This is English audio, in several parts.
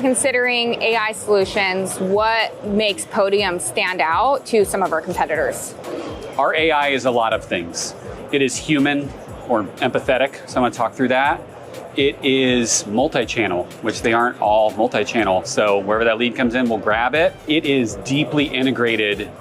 considering AI solutions, what makes Podium stand out to some of our competitors? Our AI is a lot of things. It is human or empathetic, so I'm gonna talk through that. It is multi-channel, which they aren't all multi-channel. So wherever that lead comes in, we'll grab it. It is deeply integrated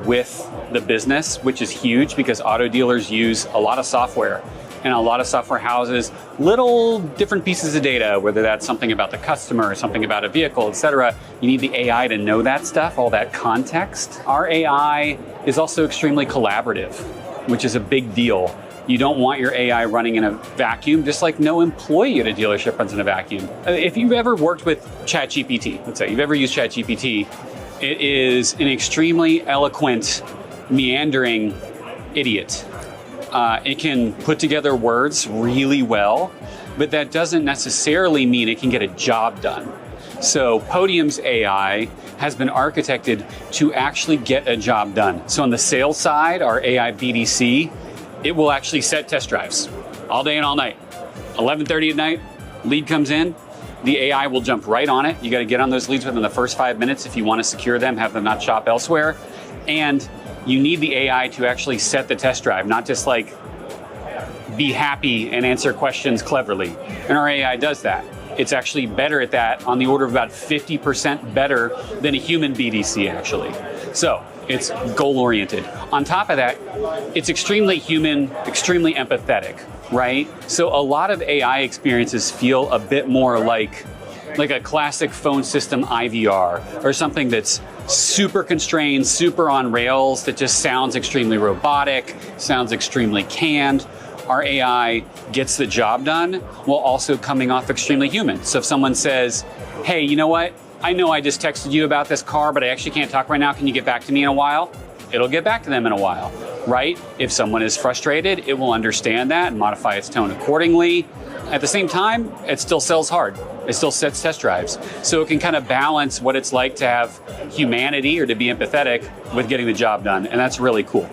with the business, which is huge because auto dealers use a lot of software, and a lot of software houses little different pieces of data, whether that's something about the customer or something about a vehicle, etc. You need the AI to know that stuff, all that context. Our AI is also extremely collaborative, which is a big deal. You don't want your AI running in a vacuum, just like no employee at a dealership runs in a vacuum. If you've ever worked with ChatGPT, let's say you've ever used ChatGPT, it is an extremely eloquent, meandering idiot. It can put together words really well, but that doesn't necessarily mean it can get a job done. So Podium's AI has been architected to actually get a job done. So on the sales side, our AI BDC, it will actually set test drives all day and all night. 11:30 at night, lead comes in, the AI will jump right on it. You got to get on those leads within the first 5 minutes if you want to secure them, have them not shop elsewhere. And you need the AI to actually set the test drive, not just like be happy and answer questions cleverly. And our AI does that. It's actually better at that, on the order of about 50% better than a human BDC actually. So it's goal-oriented. On top of that, it's extremely human, extremely empathetic, right? So a lot of AI experiences feel a bit more like a classic phone system IVR, or something that's super constrained, super on rails, that just sounds extremely robotic, sounds extremely canned. Our AI gets the job done while also coming off extremely human. So if someone says, hey, you know what? I know I just texted you about this car, but I actually can't talk right now. Can you get back to me in a while? It'll get back to them in a while, right? If someone is frustrated, it will understand that and modify its tone accordingly. At the same time, it still sells hard. It still sets test drives. So it can kind of balance what it's like to have humanity or to be empathetic with getting the job done. And that's really cool.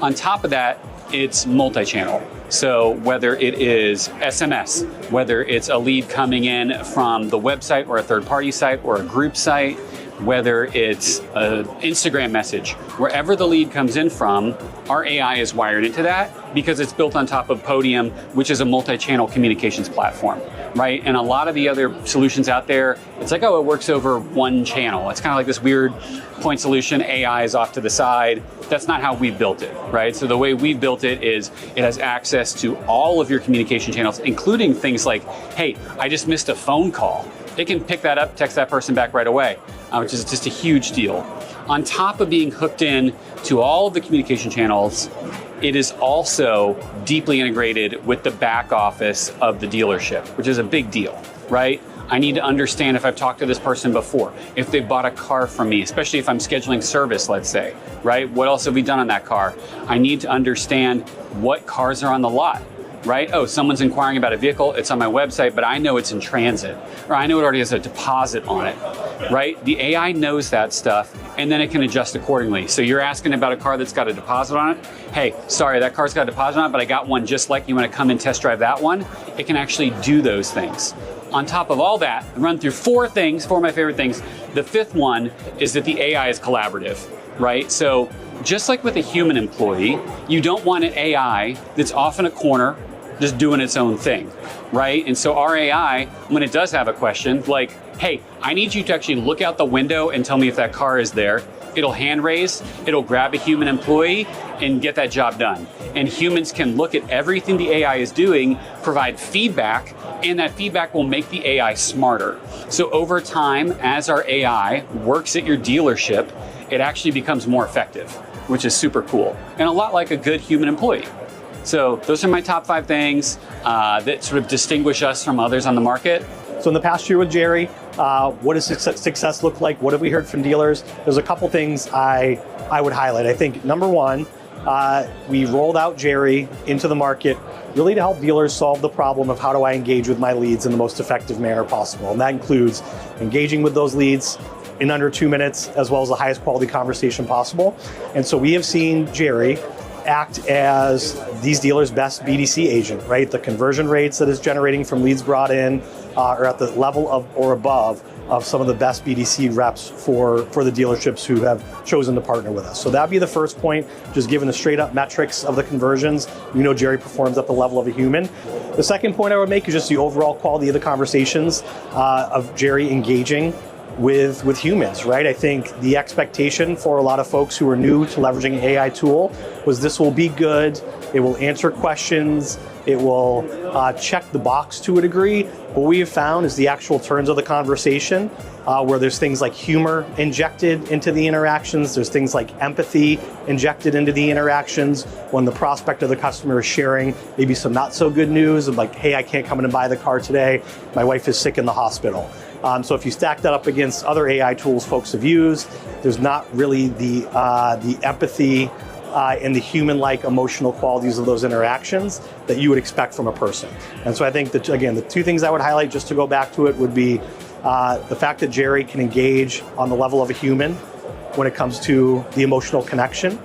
On top of that, it's multi-channel. So whether it is SMS, whether it's a lead coming in from the website or a third-party site or a group site, whether it's an Instagram message, wherever the lead comes in from, our AI is wired into that because it's built on top of Podium, which is a multi-channel communications platform, right? And a lot of the other solutions out there, it's like, oh, it works over one channel. It's kind of like this weird point solution, AI is off to the side. That's not how we've built it, right? So the way we've built it is it has access to all of your communication channels, including things like, hey, I just missed a phone call. It can pick that up, text that person back right away, which is just a huge deal. On top of being hooked in to all of the communication channels, it is also deeply integrated with the back office of the dealership, which is a big deal, right? I need to understand if I've talked to this person before, if they've bought a car from me, especially if I'm scheduling service, let's say, right? What else have we done on that car? I need to understand what cars are on the lot, right? Oh, someone's inquiring about a vehicle, it's on my website, but I know it's in transit, or I know it already has a deposit on it, right? The AI knows that stuff, and then it can adjust accordingly. So you're asking about a car that's got a deposit on it. Hey, sorry, that car's got a deposit on it, but I got one just like you. Want to come and test drive that one? It can actually do those things. On top of all that, I run through four of my favorite things. The fifth one is that the AI is collaborative, right? So just like with a human employee, you don't want an AI that's off in a corner just doing its own thing, right? And so our AI, when it does have a question, like, hey, I need you to actually look out the window and tell me if that car is there. It'll hand raise, it'll grab a human employee and get that job done. And humans can look at everything the AI is doing, provide feedback, and that feedback will make the AI smarter. So over time, as our AI works at your dealership, it actually becomes more effective, which is super cool. And a lot like a good human employee. So those are my top 5 things that sort of distinguish us from others on the market. So in the past year with Jerry, what does success look like? What have we heard from dealers? There's a couple things I would highlight. I think number one, we rolled out Jerry into the market really to help dealers solve the problem of how do I engage with my leads in the most effective manner possible. And that includes engaging with those leads in under 2 minutes, as well as the highest quality conversation possible. And so we have seen Jerry act as these dealers' best BDC agent, right? The conversion rates that it's generating from leads brought in are at the level of or above of some of the best BDC reps for the dealerships who have chosen to partner with us. So that'd be the first point, just given the straight up metrics of the conversions, Jerry performs at the level of a human. The second point I would make is just the overall quality of the conversations of Jerry engaging with humans, right? I think the expectation for a lot of folks who are new to leveraging an AI tool was this will be good, it will answer questions, it will check the box to a degree. What we have found is the actual turns of the conversation, where there's things like humor injected into the interactions, there's things like empathy injected into the interactions when the prospect or the customer is sharing maybe some not so good news of like, hey, I can't come in and buy the car today, my wife is sick in the hospital. So if you stack that up against other AI tools folks have used, there's not really the empathy and the human-like emotional qualities of those interactions that you would expect from a person. And so I think that, again, the two things I would highlight, just to go back to it, would be the fact that Jerry can engage on the level of a human when it comes to the emotional connection.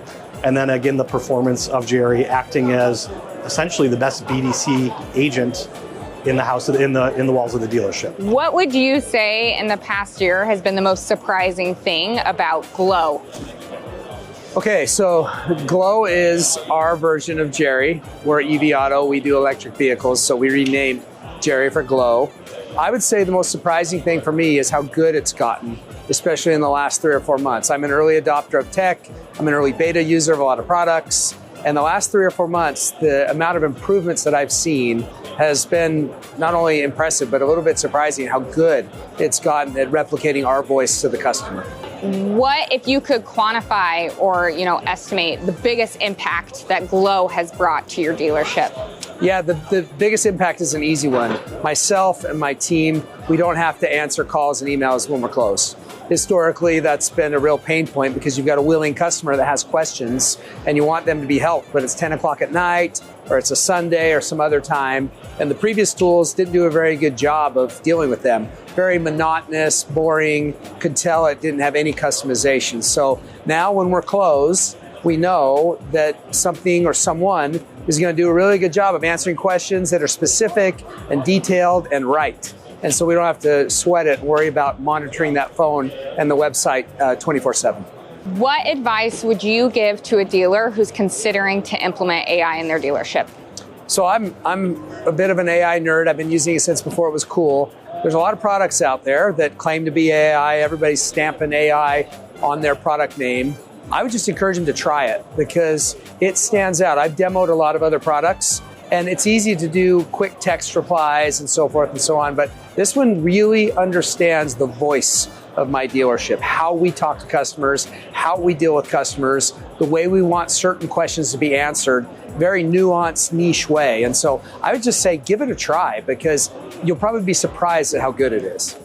And then again, the performance of Jerry acting as essentially the best BDC agent in the house, in the walls of the dealership. What would you say in the past year has been the most surprising thing about Glow? Okay, so Glow is our version of Jerry. We're at EV Auto, we do electric vehicles, so we renamed Jerry for Glow. I would say the most surprising thing for me is how good it's gotten, especially in the last 3 or 4 months. I'm an early adopter of tech, I'm an early beta user of a lot of products, and the last 3 or 4 months, the amount of improvements that I've seen has been not only impressive, but a little bit surprising how good it's gotten at replicating our voice to the customer. What, if you could quantify or estimate the biggest impact that Glow has brought to your dealership? Yeah, the biggest impact is an easy one. Myself and my team, we don't have to answer calls and emails when we're closed. Historically, that's been a real pain point because you've got a willing customer that has questions and you want them to be helped, but it's 10 o'clock at night or it's a Sunday or some other time. And the previous tools didn't do a very good job of dealing with them. Very monotonous, boring, could tell it didn't have any customization. So now when we're closed, we know that something or someone is going to do a really good job of answering questions that are specific and detailed and right. And so we don't have to sweat it and worry about monitoring that phone and the website 24/7. What advice would you give to a dealer who's considering to implement AI in their dealership? So I'm a bit of an AI nerd. I've been using it since before it was cool. There's a lot of products out there that claim to be AI. Everybody's stamping AI on their product name. I would just encourage them to try it because it stands out. I've demoed a lot of other products and it's easy to do quick text replies and so forth and so on. But this one really understands the voice of my dealership, how we talk to customers, how we deal with customers, the way we want certain questions to be answered, very nuanced, niche way. And so I would just say, give it a try because you'll probably be surprised at how good it is.